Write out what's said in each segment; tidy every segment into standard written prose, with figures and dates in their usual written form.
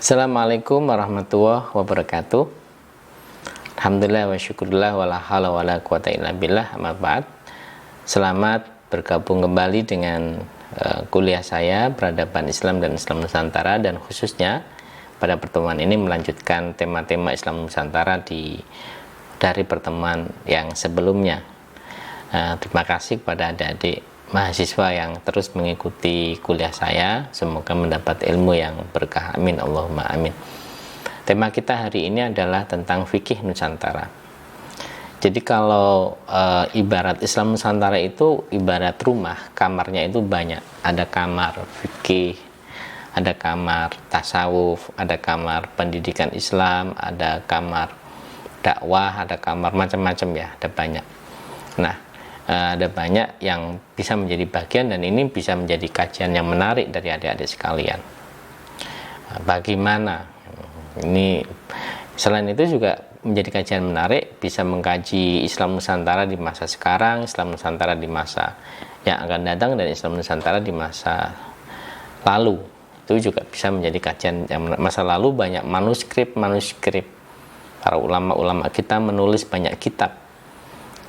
Assalamualaikum warahmatullahi wabarakatuh. Alhamdulillah wa syukurillah wa la hawla wa la quwata illa billah, amma ba'd. Selamat bergabung kembali dengan kuliah saya Peradaban Islam dan Islam Nusantara, dan khususnya pada pertemuan ini melanjutkan tema-tema Islam Nusantara dari pertemuan yang sebelumnya. Terima kasih kepada adik-adik mahasiswa yang terus mengikuti kuliah saya. Semoga mendapat ilmu yang berkah, amin Allahumma amin. Tema kita hari ini adalah tentang fikih Nusantara. Jadi kalau ibarat Islam Nusantara itu ibarat rumah, kamarnya itu banyak. Ada kamar fikih, ada kamar tasawuf, ada kamar pendidikan Islam, ada kamar dakwah, ada kamar macam-macam ya, ada banyak. Nah, ada banyak yang bisa menjadi bagian, dan ini bisa menjadi kajian yang menarik dari adik-adik sekalian. Bagaimana ini, selain itu juga menjadi kajian menarik, bisa mengkaji Islam Nusantara di masa sekarang, Islam Nusantara di masa yang akan datang, dan Islam Nusantara di masa lalu. Itu juga bisa menjadi kajian yang masa lalu. Banyak manuskrip para ulama-ulama kita menulis banyak kitab.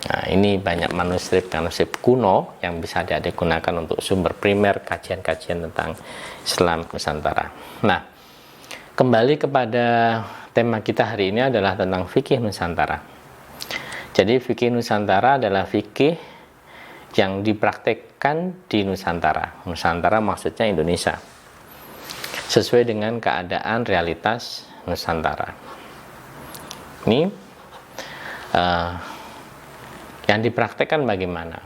Nah, ini banyak manuskrip kuno yang bisa digunakan untuk sumber primer kajian-kajian tentang Islam Nusantara. Nah, kembali kepada tema kita hari ini adalah tentang fikih Nusantara. Jadi fikih Nusantara adalah fikih yang dipraktekkan di Nusantara. Nusantara maksudnya Indonesia, sesuai dengan keadaan realitas Nusantara. Ini yang dipraktekkan bagaimana?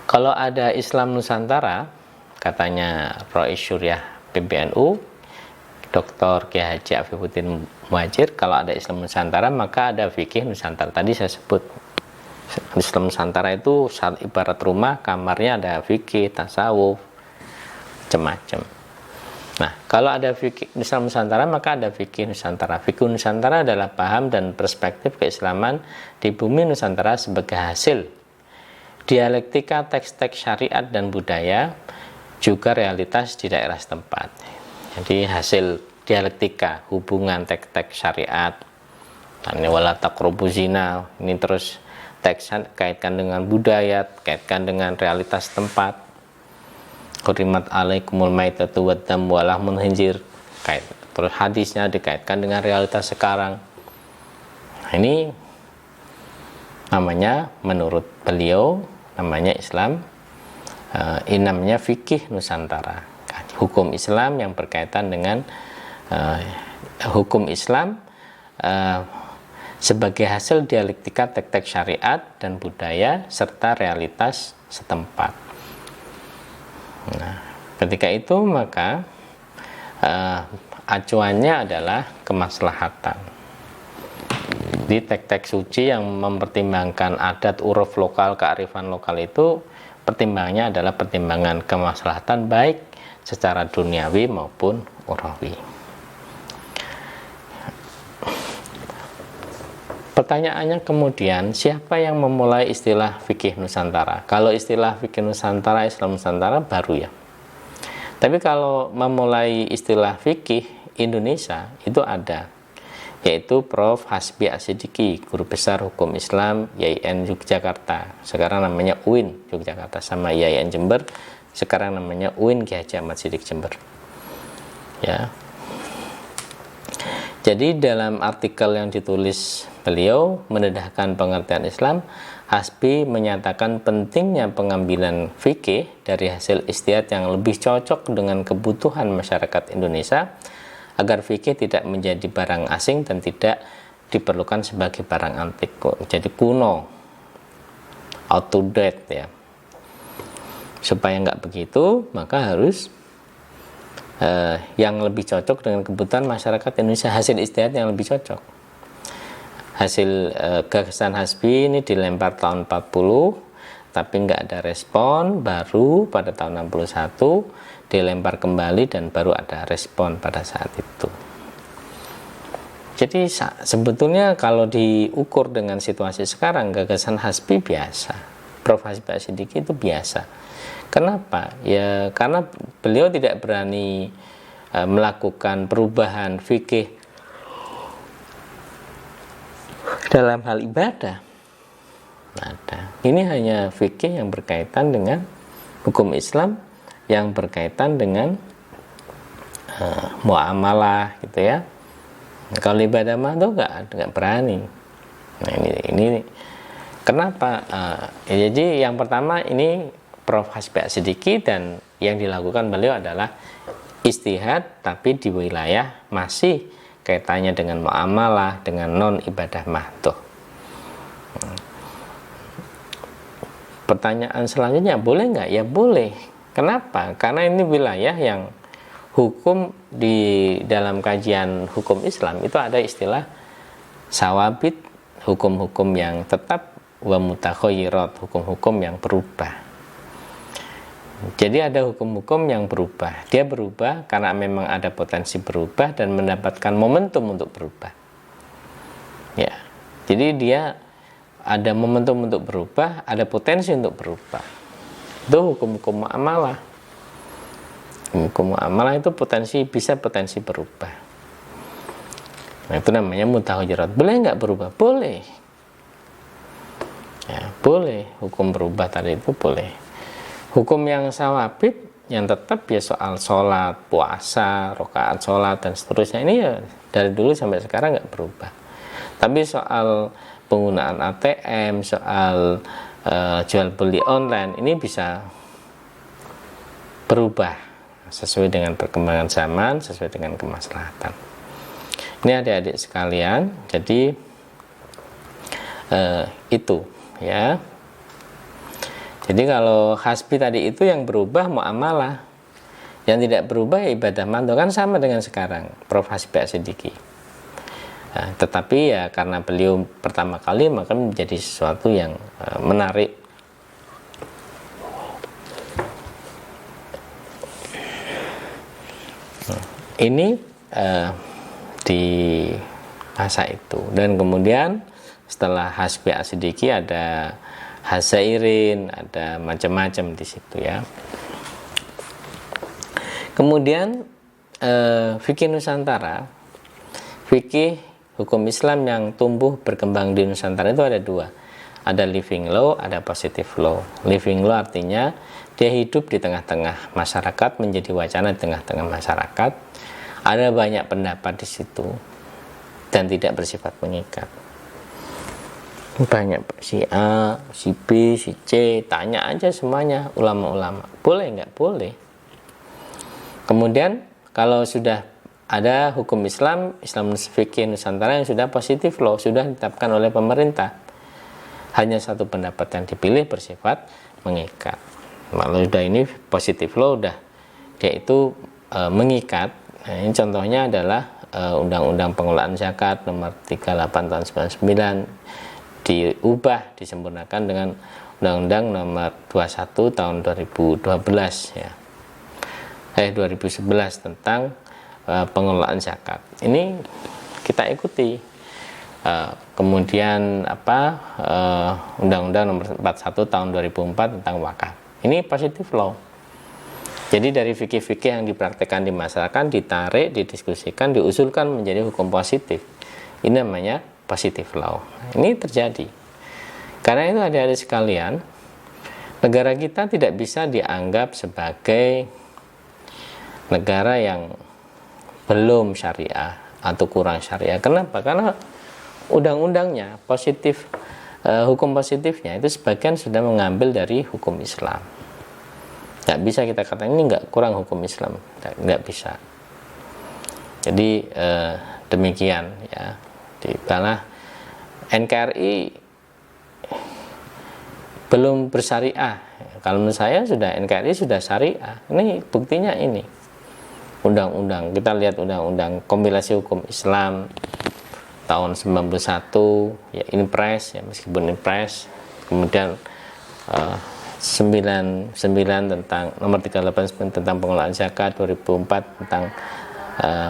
Kalau ada Islam Nusantara, katanya Rois Syuriah PBNU, Dr. Kiai Haji Afifuddin Muhajir, kalau ada Islam Nusantara maka ada fikih Nusantara. Tadi saya sebut Islam Nusantara itu ibarat rumah, kamarnya ada fikih, tasawuf, macam-macam. Nah, kalau ada fikih Islam Nusantara maka ada fikih Nusantara. Fikih Nusantara adalah paham dan perspektif keislaman di bumi Nusantara sebagai hasil dialektika teks-teks syariat dan budaya, juga realitas di daerah setempat. Jadi hasil dialektika hubungan teks-teks syariat, ini wala taqrabu zina, ini terus teks kaitkan dengan budaya, kaitkan dengan realitas tempat. Qurimat alaikumul maitatu waddam wa lahmul khinzir, terus hadisnya dikaitkan dengan realitas sekarang. Nah, ini namanya, menurut beliau, namanya Islam, namanya fikih Nusantara, hukum Islam yang berkaitan dengan hukum Islam sebagai hasil dialektika teks-teks syariat dan budaya serta realitas setempat. Nah, ketika itu maka acuannya adalah kemaslahatan. Di teks-teks suci yang mempertimbangkan adat, uruf lokal, kearifan lokal itu pertimbangannya adalah pertimbangan kemaslahatan baik secara duniawi maupun ukhrawi. Pertanyaannya kemudian, siapa yang memulai istilah fikih Nusantara? Kalau istilah fikih Nusantara, Islam Nusantara baru ya. Tapi kalau memulai istilah fikih Indonesia itu ada, yaitu Prof. Hasbi Asidiki, guru besar hukum Islam YIN Yogyakarta. Sekarang namanya UIN Yogyakarta, sama YIN Jember, sekarang namanya UIN Kiai Haji Ahmad Siddiq Jember. Ya. Jadi dalam artikel yang ditulis beliau mendedahkan pengertian Islam, Hasbi menyatakan pentingnya pengambilan fikih dari hasil ijtihad yang lebih cocok dengan kebutuhan masyarakat Indonesia, agar fikih tidak menjadi barang asing dan tidak diperlukan sebagai barang antik, jadi kuno, out to date ya. Supaya nggak begitu, maka harus yang lebih cocok dengan kebutuhan masyarakat Indonesia, hasil ijtihad yang lebih cocok. Hasil gagasan Hasbi ini dilempar tahun 40, tapi nggak ada respon. Baru pada tahun 61 dilempar kembali dan baru ada respon pada saat itu. Jadi sebetulnya kalau diukur dengan situasi sekarang, gagasan Hasbi biasa, Prof. Hasbi Asidiki itu biasa. Kenapa? Ya karena beliau tidak berani melakukan perubahan fikih dalam hal ibadah. Ada. Ini hanya fikih yang berkaitan dengan hukum Islam, yang berkaitan dengan muamalah gitu ya. Kalau ibadah mah tuh nggak berani. Nah ini kenapa? Jadi yang pertama ini Prof. Hasbi As-Siddiqi, dan yang dilakukan beliau adalah istihad tapi di wilayah masih kaitannya dengan muamalah, dengan non ibadah mahdoh. Pertanyaan selanjutnya, boleh nggak? Ya boleh. Kenapa? Karena ini wilayah yang hukum di dalam kajian hukum Islam itu ada istilah sawabit, hukum-hukum yang tetap, wa mutakhayyirat, hukum-hukum yang berubah. Jadi ada hukum-hukum yang berubah. Dia berubah karena memang ada potensi berubah dan mendapatkan momentum untuk berubah. Ya. Jadi dia ada momentum untuk berubah, ada potensi untuk berubah. Itu hukum-hukum muamalah. Hukum muamalah itu bisa potensi berubah. Nah, itu namanya mutakhayyirat. Boleh nggak berubah? Boleh. Ya, boleh. Hukum berubah tadi itu boleh. Hukum yang sawabit, yang tetap ya soal sholat, puasa, rakaat sholat dan seterusnya, ini ya dari dulu sampai sekarang nggak berubah. Tapi soal penggunaan ATM, soal jual beli online, ini bisa berubah sesuai dengan perkembangan zaman, sesuai dengan kemaslahatan. Ini adik-adik sekalian, jadi itu ya. Jadi kalau hasbi tadi itu yang berubah muamalah, yang tidak berubah ya ibadah mantu, kan sama dengan sekarang Prof. Hasbi As-Siddiqi. Nah, tetapi ya karena beliau pertama kali maka menjadi sesuatu yang menarik. Ini di masa itu, dan kemudian setelah Hasbi As-Siddiqi ada Hazairin, ada macam-macam di situ ya. Kemudian fikih Nusantara, fikih hukum Islam yang tumbuh berkembang di Nusantara itu ada dua. Ada living law, ada positive law. Living law artinya dia hidup di tengah-tengah masyarakat, menjadi wacana di tengah-tengah masyarakat. Ada banyak pendapat di situ dan tidak bersifat mengikat. Banyak si A, si B, si C, tanya aja semuanya ulama-ulama. Boleh nggak? Boleh. Kemudian kalau sudah ada hukum Islam fikih Nusantara yang sudah positif law, sudah ditetapkan oleh pemerintah, hanya satu pendapat yang dipilih bersifat mengikat. Kalau sudah ini positif law, udah dia itu mengikat. Nah, ini contohnya adalah Undang-Undang Pengelolaan Zakat nomor 38 tahun 99 diubah, disempurnakan dengan Undang-Undang nomor 21 tahun 2012 ya. 2011 tentang pengelolaan zakat. Ini kita ikuti. Kemudian Undang-Undang nomor 41 tahun 2004 tentang wakaf. Ini positive law. Jadi dari fikih-fikih yang dipraktekkan di masyarakat ditarik, didiskusikan, diusulkan menjadi hukum positif. Ini namanya positive law. Ini terjadi. Karena itu adik-adik sekalian, negara kita tidak bisa dianggap sebagai negara yang belum syariah atau kurang syariah. Kenapa? Karena undang-undangnya positif, hukum positifnya itu sebagian sudah mengambil dari hukum Islam. Nggak bisa kita katakan ini nggak kurang hukum Islam, nggak bisa. Jadi demikian ya. Di mana NKRI belum bersyariah. Kalau menurut saya sudah NKRI sudah syariah. Ini buktinya ini. Undang-undang, kita lihat undang-undang kompilasi hukum Islam tahun 91 ya, Inpres ya, meskipun Inpres, kemudian 99 tentang nomor 389 tentang pengelolaan zakat, 2004 tentang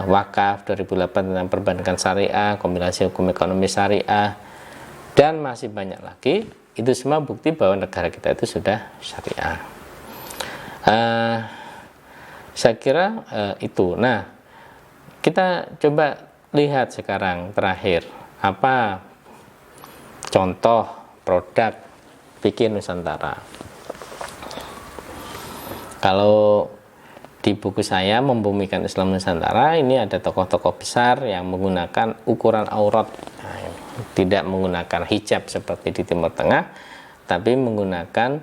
wakaf, 2008 tentang perbankan syariah, kompilasi hukum ekonomi syariah, dan masih banyak lagi. Itu semua bukti bahwa negara kita itu sudah syariah. Saya kira itu. Nah, kita coba lihat sekarang terakhir apa contoh produk fikih Nusantara. Kalau di buku saya Membumikan Islam Nusantara, ini ada tokoh-tokoh besar yang menggunakan ukuran aurat, tidak menggunakan hijab seperti di Timur Tengah, tapi menggunakan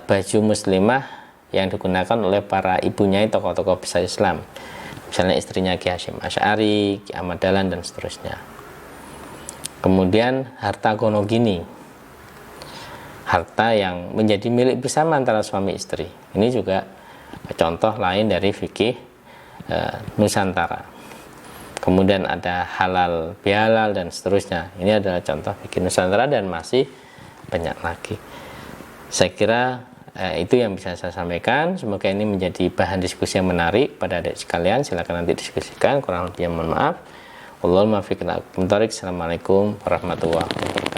baju muslimah yang digunakan oleh para ibunya tokoh-tokoh besar Islam, misalnya istrinya Ki Hasyim Asy'ari, Ki Ahmad Dahlan, dan seterusnya. Kemudian harta gonogini, harta yang menjadi milik bersama antara suami istri, ini juga contoh lain dari fikih Nusantara. Kemudian ada halal bihalal dan seterusnya, ini adalah contoh fikih Nusantara dan masih banyak lagi. Saya kira itu yang bisa saya sampaikan. Semoga ini menjadi bahan diskusi yang menarik pada adik sekalian. Silakan nanti diskusikan. Kurang lebihnya mohon maaf. Wallahul muwaffiq ila aqwamit thoriq. Assalamualaikum warahmatullahi wabarakatuh.